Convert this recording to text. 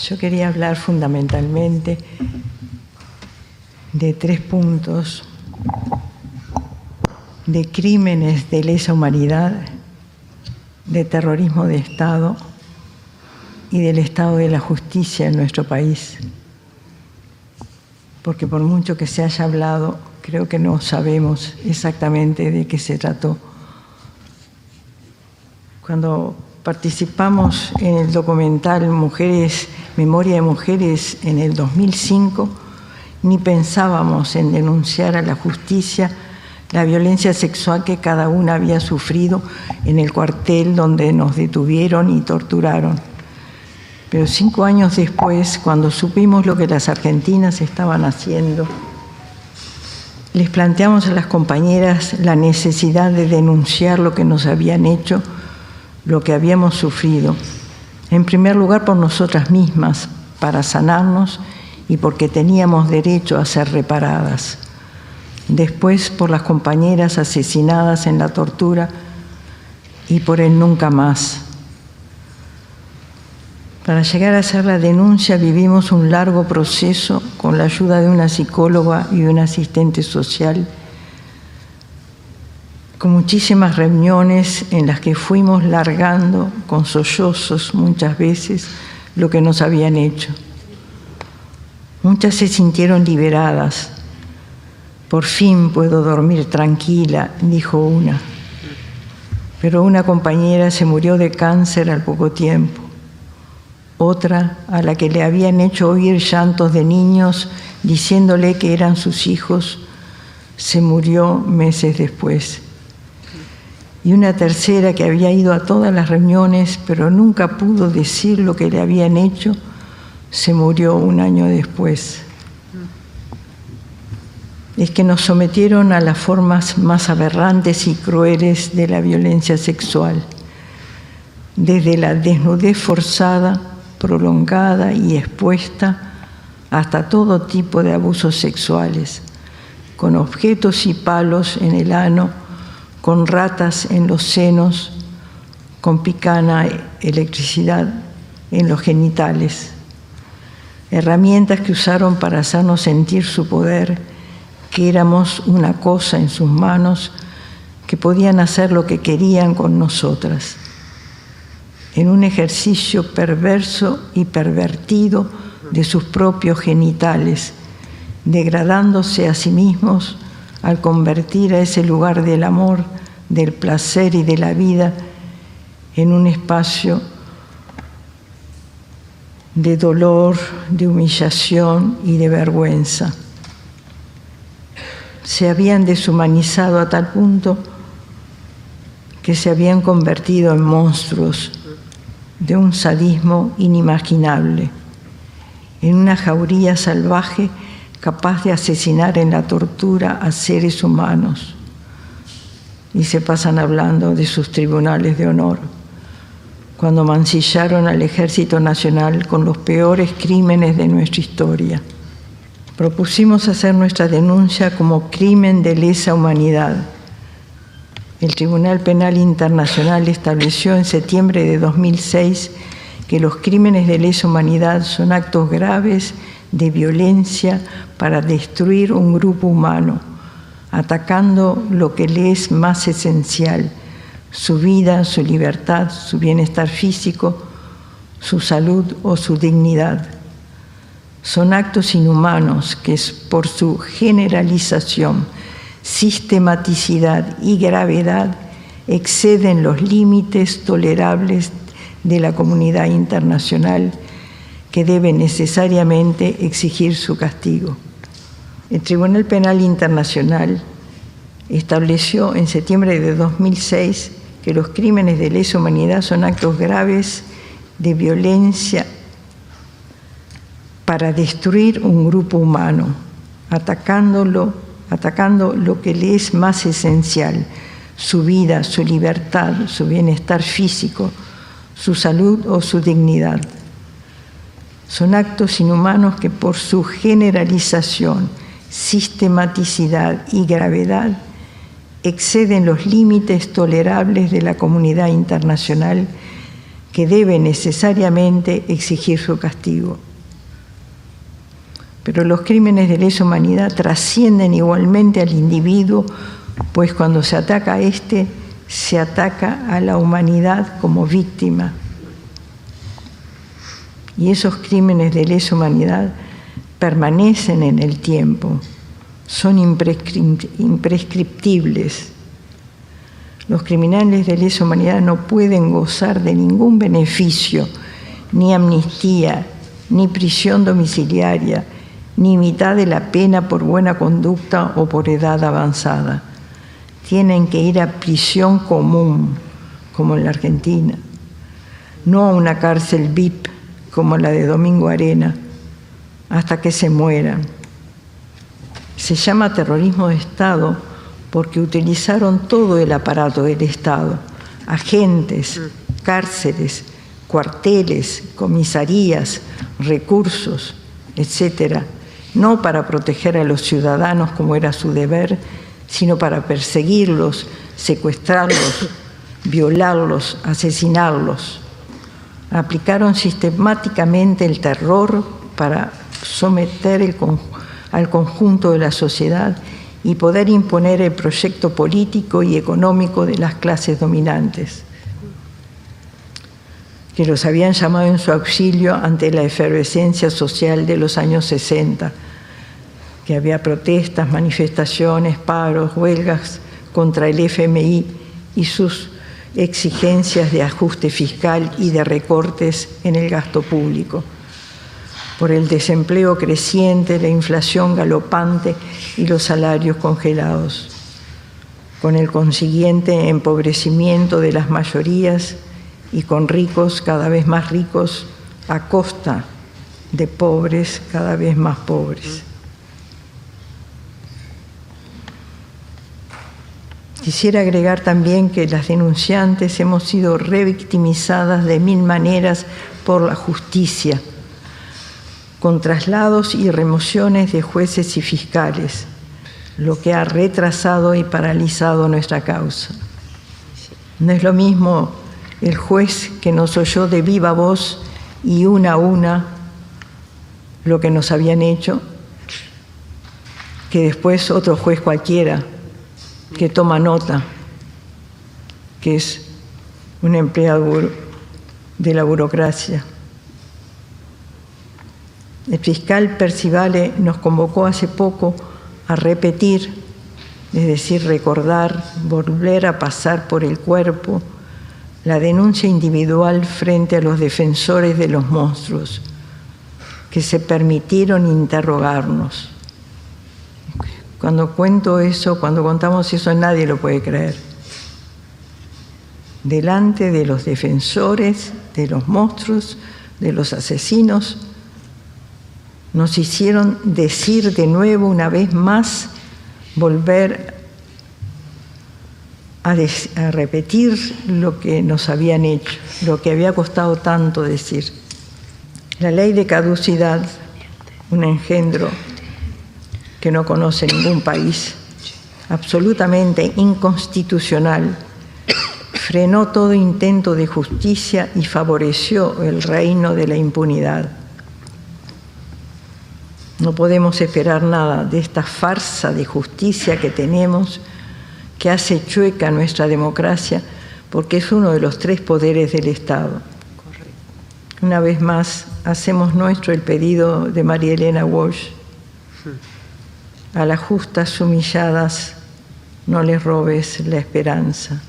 Yo quería hablar fundamentalmente de 3 puntos: de crímenes de lesa humanidad, de terrorismo de Estado y del estado de la justicia en nuestro país. Porque por mucho que se haya hablado, creo que no sabemos exactamente de qué se trató. Cuando participamos en el documental Memoria de Mujeres en el 2005, ni pensábamos en denunciar a la justicia la violencia sexual que cada una había sufrido en el cuartel donde nos detuvieron y torturaron. Pero 5 años después, cuando supimos lo que las argentinas estaban haciendo, les planteamos a las compañeras la necesidad de denunciar lo que nos habían hecho, lo que habíamos sufrido. En primer lugar, por nosotras mismas, para sanarnos y porque teníamos derecho a ser reparadas. Después, por las compañeras asesinadas en la tortura y por el nunca más. Para llegar a hacer la denuncia vivimos un largo proceso con la ayuda de una psicóloga y un asistente social, con muchísimas reuniones en las que fuimos largando con sollozos muchas veces lo que nos habían hecho. Muchas se sintieron liberadas. Por fin puedo dormir tranquila, dijo una. Pero una compañera se murió de cáncer al poco tiempo. Otra, a la que le habían hecho oír llantos de niños diciéndole que eran sus hijos, se murió meses después. Y una tercera que había ido a todas las reuniones, pero nunca pudo decir lo que le habían hecho, se murió 1 año después. Es que nos sometieron a las formas más aberrantes y crueles de la violencia sexual, desde la desnudez forzada, prolongada y expuesta, hasta todo tipo de abusos sexuales, con objetos y palos en el ano, con ratas en los senos, con picana, electricidad en los genitales. Herramientas que usaron para hacernos sentir su poder, que éramos una cosa en sus manos, que podían hacer lo que querían con nosotras. En un ejercicio perverso y pervertido de sus propios genitales, degradándose a sí mismos al convertir a ese lugar del amor, del placer y de la vida en un espacio de dolor, de humillación y de vergüenza. Se habían deshumanizado a tal punto que se habían convertido en monstruos de un sadismo inimaginable, en una jauría salvaje capaz de asesinar en la tortura a seres humanos. Y se pasan hablando de sus tribunales de honor, cuando mancillaron al Ejército Nacional con los peores crímenes de nuestra historia. Propusimos hacer nuestra denuncia como crimen de lesa humanidad. El Tribunal Penal Internacional estableció en septiembre de 2006 que los crímenes de lesa humanidad son actos graves de violencia para destruir un grupo humano, atacando lo que le es más esencial: su vida, su libertad, su bienestar físico, su salud o su dignidad. Son actos inhumanos que, por su generalización, sistematicidad y gravedad, exceden los límites tolerables de la comunidad internacional, que debe necesariamente exigir su castigo. El Tribunal Penal Internacional estableció en septiembre de 2006 que los crímenes de lesa humanidad son actos graves de violencia para destruir un grupo humano, atacando lo que le es más esencial: su vida, su libertad, su bienestar físico, su salud o su dignidad. Son actos inhumanos que, por su generalización, sistematicidad y gravedad, exceden los límites tolerables de la comunidad internacional, que debe necesariamente exigir su castigo. Pero los crímenes de lesa humanidad trascienden igualmente al individuo, pues cuando se ataca a éste, se ataca a la humanidad como víctima. Y esos crímenes de lesa humanidad permanecen en el tiempo, son imprescriptibles. Los criminales de lesa humanidad no pueden gozar de ningún beneficio, ni amnistía, ni prisión domiciliaria, ni mitad de la pena por buena conducta o por edad avanzada. Tienen que ir a prisión común, como en la Argentina, no a una cárcel VIP como la de Domingo Arena, hasta que se mueran. Se llama terrorismo de Estado porque utilizaron todo el aparato del Estado, agentes, cárceles, cuarteles, comisarías, recursos, etcétera, no para proteger a los ciudadanos como era su deber, sino para perseguirlos, secuestrarlos, violarlos, asesinarlos. Aplicaron sistemáticamente el terror para someter al conjunto de la sociedad y poder imponer el proyecto político y económico de las clases dominantes, que los habían llamado en su auxilio ante la efervescencia social de los años 60, que había protestas, manifestaciones, paros, huelgas contra el FMI y sus exigencias de ajuste fiscal y de recortes en el gasto público, por el desempleo creciente, la inflación galopante y los salarios congelados, con el consiguiente empobrecimiento de las mayorías y con ricos cada vez más ricos a costa de pobres cada vez más pobres. Quisiera agregar también que las denunciantes hemos sido revictimizadas de mil maneras por la justicia, con traslados y remociones de jueces y fiscales, lo que ha retrasado y paralizado nuestra causa. No es lo mismo el juez que nos oyó de viva voz y una a una lo que nos habían hecho, que después otro juez cualquiera que toma nota, que es un empleado de la burocracia. El fiscal Percivale nos convocó hace poco a repetir, es decir, recordar, volver a pasar por el cuerpo la denuncia individual frente a los defensores de los monstruos que se permitieron interrogarnos. Cuando cuento eso, cuando contamos eso, nadie lo puede creer. Delante de los defensores de los monstruos, de los asesinos, nos hicieron decir de nuevo, una vez más, volver a repetir lo que nos habían hecho, lo que había costado tanto decir. La ley de caducidad, un engendro que no conoce ningún país, absolutamente inconstitucional, frenó todo intento de justicia y favoreció el reino de la impunidad. No podemos esperar nada de esta farsa de justicia que tenemos, que hace chueca nuestra democracia, porque es uno de los tres poderes del Estado. Una vez más, hacemos nuestro el pedido de María Elena Walsh. A las justas humilladas no les robes la esperanza.